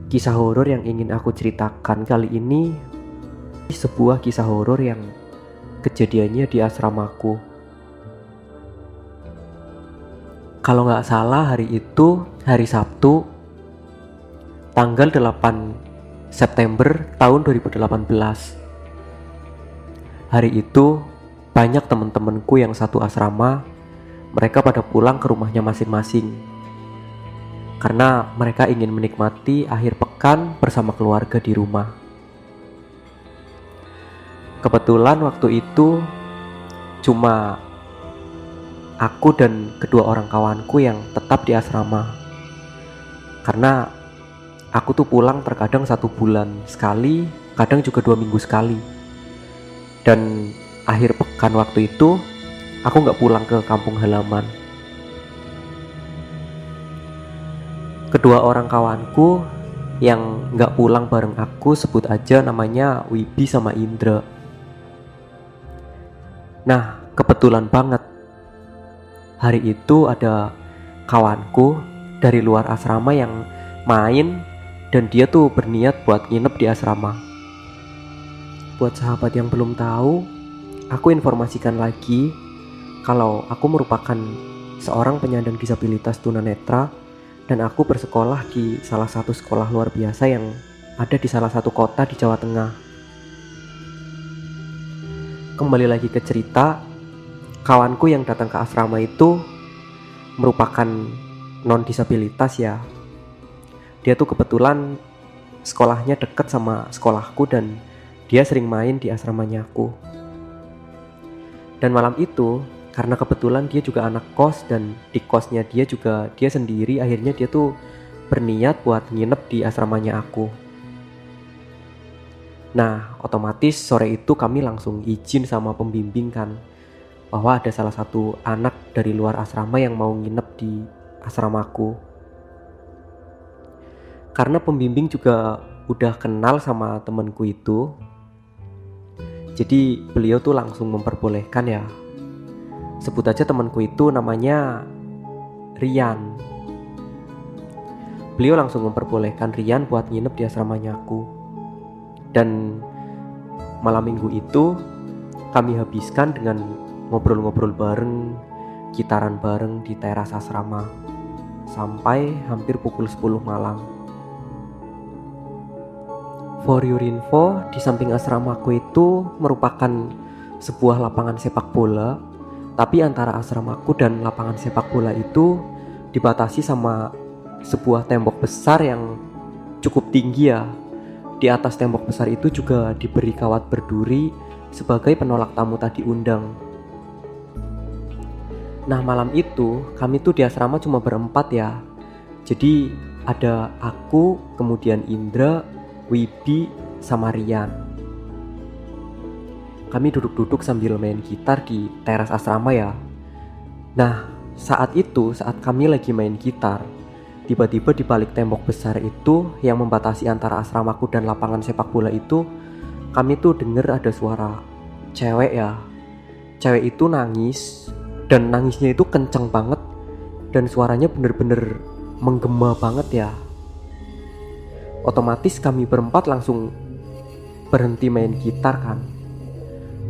Kisah horor yang ingin aku ceritakan kali ini sebuah kisah horor yang kejadiannya di asramaku. Kalau nggak salah hari itu hari Sabtu tanggal 8 September tahun 2018. Hari itu banyak teman-temanku yang satu asrama, mereka pada pulang ke rumahnya masing-masing karena mereka ingin menikmati akhir pekan bersama keluarga di rumah. Kebetulan waktu itu cuma aku dan kedua orang kawanku yang tetap di asrama, karena aku tuh pulang terkadang 1 bulan sekali, kadang juga 2 minggu sekali. Dan akhir pekan waktu itu aku gak pulang ke kampung halaman. Kedua orang kawanku yang gak pulang bareng aku sebut aja namanya Wibi sama Indra. Nah, kebetulan banget hari itu ada kawanku dari luar asrama yang main, dan dia tuh berniat buat nginep di asrama. Buat sahabat yang belum tahu, aku informasikan lagi kalau aku merupakan seorang penyandang disabilitas tunanetra, dan aku bersekolah di salah satu sekolah luar biasa yang ada di salah satu kota di Jawa Tengah. Kembali lagi ke cerita, kawanku yang datang ke asrama itu merupakan non-disabilitas ya. Dia tuh kebetulan sekolahnya deket sama sekolahku dan dia sering main di asramanya aku. Dan malam itu karena kebetulan dia juga anak kos, dan di kosnya dia juga dia sendiri, akhirnya dia tuh berniat buat nginep di asramanya aku. Nah, otomatis sore itu kami langsung izin sama pembimbing kan, bahwa ada salah satu anak dari luar asrama yang mau nginep di asramaku. Karena pembimbing juga udah kenal sama temanku itu, jadi beliau tuh langsung memperbolehkan ya. Sebut aja temanku itu namanya Rian. Beliau langsung memperbolehkan Rian buat nginep di asramanya aku. Dan malam minggu itu kami habiskan dengan ngobrol-ngobrol bareng, gitaran bareng di teras asrama sampai hampir pukul 10 malam. For your info, di samping asramaku itu merupakan sebuah lapangan sepak bola, tapi antara asramaku dan lapangan sepak bola itu dibatasi sama sebuah tembok besar yang cukup tinggi ya. Di atas tembok besar itu juga diberi kawat berduri sebagai penolak tamu tak diundang. Nah, malam itu kami tuh di asrama cuma berempat ya. Jadi ada aku, kemudian Indra, Wibi, sama Rian. Kami duduk-duduk sambil main gitar di teras asrama ya. Nah, saat kami lagi main gitar, tiba-tiba di balik tembok besar itu yang membatasi antara asramaku dan lapangan sepak bola itu, kami tuh denger ada suara cewek ya. Cewek itu nangis, dan nangisnya itu kenceng banget, dan suaranya bener-bener menggema banget ya. Otomatis kami berempat langsung berhenti main gitar kan.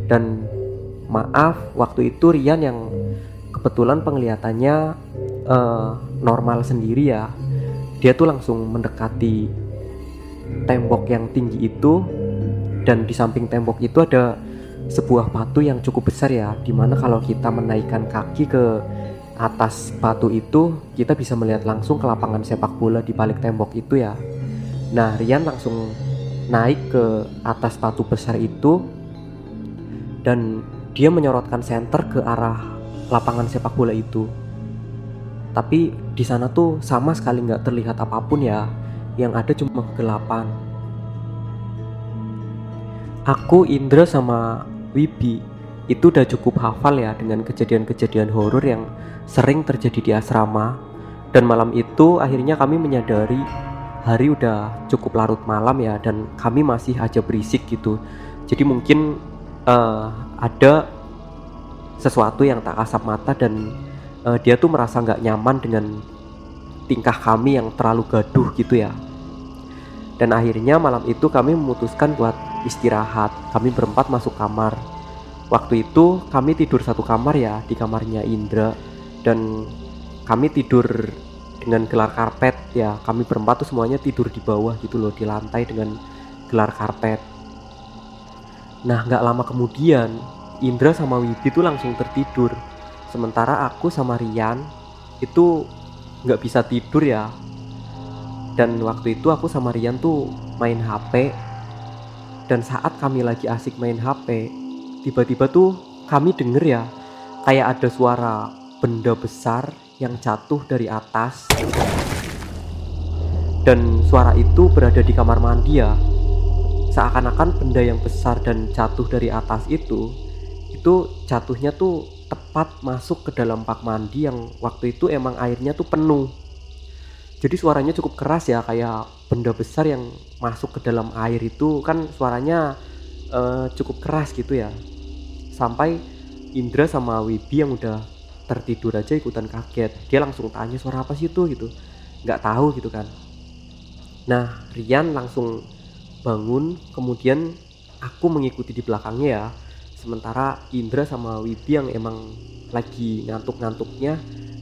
Dan maaf, waktu itu Rian yang kebetulan penglihatannya normal sendiri ya, dia tuh langsung mendekati tembok yang tinggi itu, dan di samping tembok itu ada sebuah batu yang cukup besar ya, dimana kalau kita menaikkan kaki ke atas batu itu, kita bisa melihat langsung ke lapangan sepak bola di balik tembok itu ya. Nah, Rian langsung naik ke atas batu besar itu, dan dia menyorotkan senter ke arah lapangan sepak bola itu. Tapi di sana tuh sama sekali nggak terlihat apapun ya, yang ada cuma kegelapan. Aku, Indra, sama Wibi itu udah cukup hafal ya dengan kejadian-kejadian horor yang sering terjadi di asrama. Dan malam itu akhirnya kami menyadari hari udah cukup larut malam ya, dan kami masih aja berisik gitu. Jadi mungkin ada sesuatu yang tak kasat mata, dan dia tuh merasa gak nyaman dengan tingkah kami yang terlalu gaduh gitu ya. Dan akhirnya malam itu kami memutuskan buat istirahat. Kami berempat masuk kamar. Waktu itu kami tidur satu kamar ya, di kamarnya Indra. Dan kami tidur dengan gelar karpet ya. Kami berempat tuh semuanya tidur di bawah gitu loh, di lantai dengan gelar karpet. Nah gak lama kemudian Indra sama Wibi tuh langsung tertidur. Sementara aku sama Rian itu gak bisa tidur ya. Dan waktu itu aku sama Rian tuh main HP. Dan saat kami lagi asik main HP, tiba-tiba tuh kami denger ya, kayak ada suara benda besar yang jatuh dari atas. Dan suara itu berada di kamar mandi ya. Seakan-akan benda yang besar dan jatuh dari atas itu jatuhnya tuh tepat masuk ke dalam bak mandi yang waktu itu emang airnya tuh penuh. Jadi suaranya cukup keras ya, kayak benda besar yang masuk ke dalam air itu kan suaranya cukup keras gitu ya. Sampai Indra sama Wibi yang udah tertidur aja ikutan kaget. Dia langsung tanya suara apa sih itu gitu, nggak tahu gitu kan. Nah Rian langsung bangun, kemudian aku mengikuti di belakangnya ya. Sementara Indra sama Wibi yang emang lagi ngantuk-ngantuknya,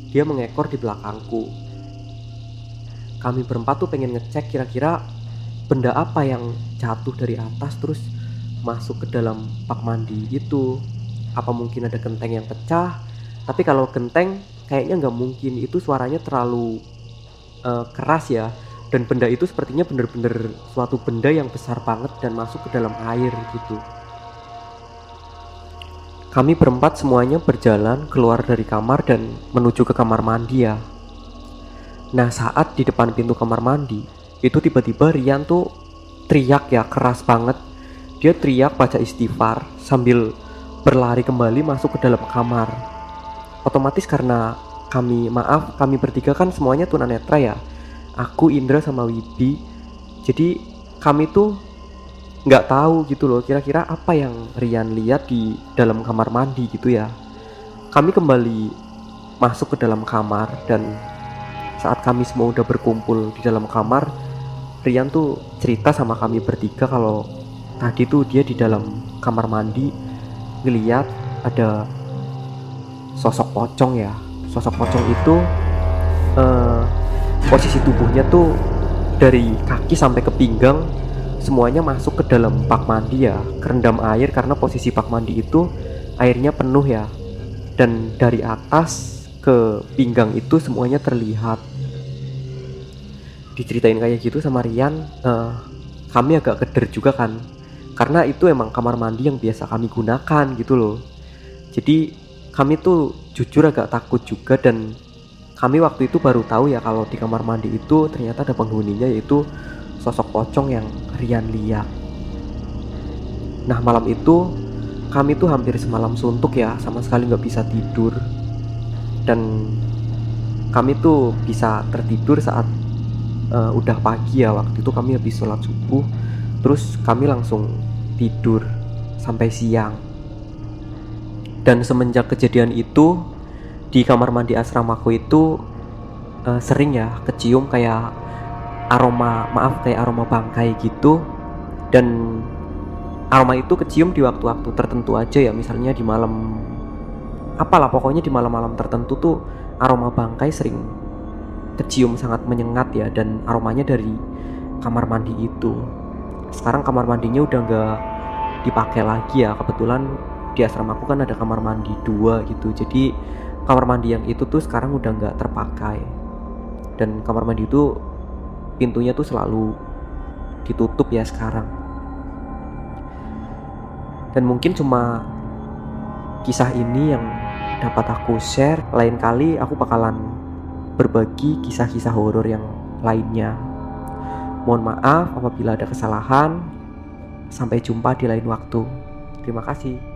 dia mengekor di belakangku. Kami berempat tuh pengen ngecek kira-kira benda apa yang jatuh dari atas terus masuk ke dalam bak mandi itu. Apa mungkin ada genteng yang pecah? Tapi kalau genteng kayaknya nggak mungkin, itu suaranya terlalu keras ya. Dan benda itu sepertinya bener-bener suatu benda yang besar banget dan masuk ke dalam air gitu. Kami berempat semuanya berjalan keluar dari kamar dan menuju ke kamar mandi ya. Nah saat di depan pintu kamar mandi itu tiba-tiba Rian tuh teriak ya, keras banget. Dia teriak baca istighfar sambil berlari kembali masuk ke dalam kamar. Otomatis karena kami bertiga kan semuanya tunanetra ya, aku, Indra sama Wibi. Jadi kami tuh nggak tahu gitu loh kira-kira apa yang Rian lihat di dalam kamar mandi gitu ya. Kami kembali masuk ke dalam kamar dan saat kami semua udah berkumpul di dalam kamar, Rian tuh cerita sama kami bertiga kalau tadi tuh dia di dalam kamar mandi ngeliat ada sosok pocong ya. Sosok pocong itu posisi tubuhnya tuh dari kaki sampai ke pinggang semuanya masuk ke dalam bak mandi ya, kerendam air karena posisi bak mandi itu airnya penuh ya. Dan dari atas ke pinggang itu semuanya terlihat. Diceritain kayak gitu sama Rian, kami agak keder juga kan, karena itu emang kamar mandi yang biasa kami gunakan gitu loh. Jadi kami tuh jujur agak takut juga. Dan kami waktu itu baru tahu ya kalau di kamar mandi itu ternyata ada penghuninya, yaitu sosok pocong yang Rian lihat. Nah malam itu kami tuh hampir semalam suntuk ya, sama sekali nggak bisa tidur. Dan kami tuh bisa tertidur saat udah pagi ya. Waktu itu kami habis sholat subuh, terus kami langsung tidur sampai siang. Dan semenjak kejadian itu di kamar mandi asramaku itu sering ya kecium kayak aroma bangkai gitu. Dan aroma itu kecium di waktu-waktu tertentu aja ya, misalnya di malam apalah, pokoknya di malam-malam tertentu tuh aroma bangkai sering kecium sangat menyengat ya. Dan aromanya dari kamar mandi itu. Sekarang kamar mandinya udah nggak dipakai lagi ya. Kebetulan di asramaku kan ada kamar mandi 2 gitu, jadi kamar mandi yang itu tuh sekarang udah nggak terpakai. Dan kamar mandi itu pintunya tuh selalu ditutup ya sekarang. Dan mungkin cuma kisah ini yang dapat aku share. Lain kali aku bakalan berbagi kisah-kisah horor yang lainnya. Mohon maaf apabila ada kesalahan. Sampai jumpa di lain waktu. Terima kasih.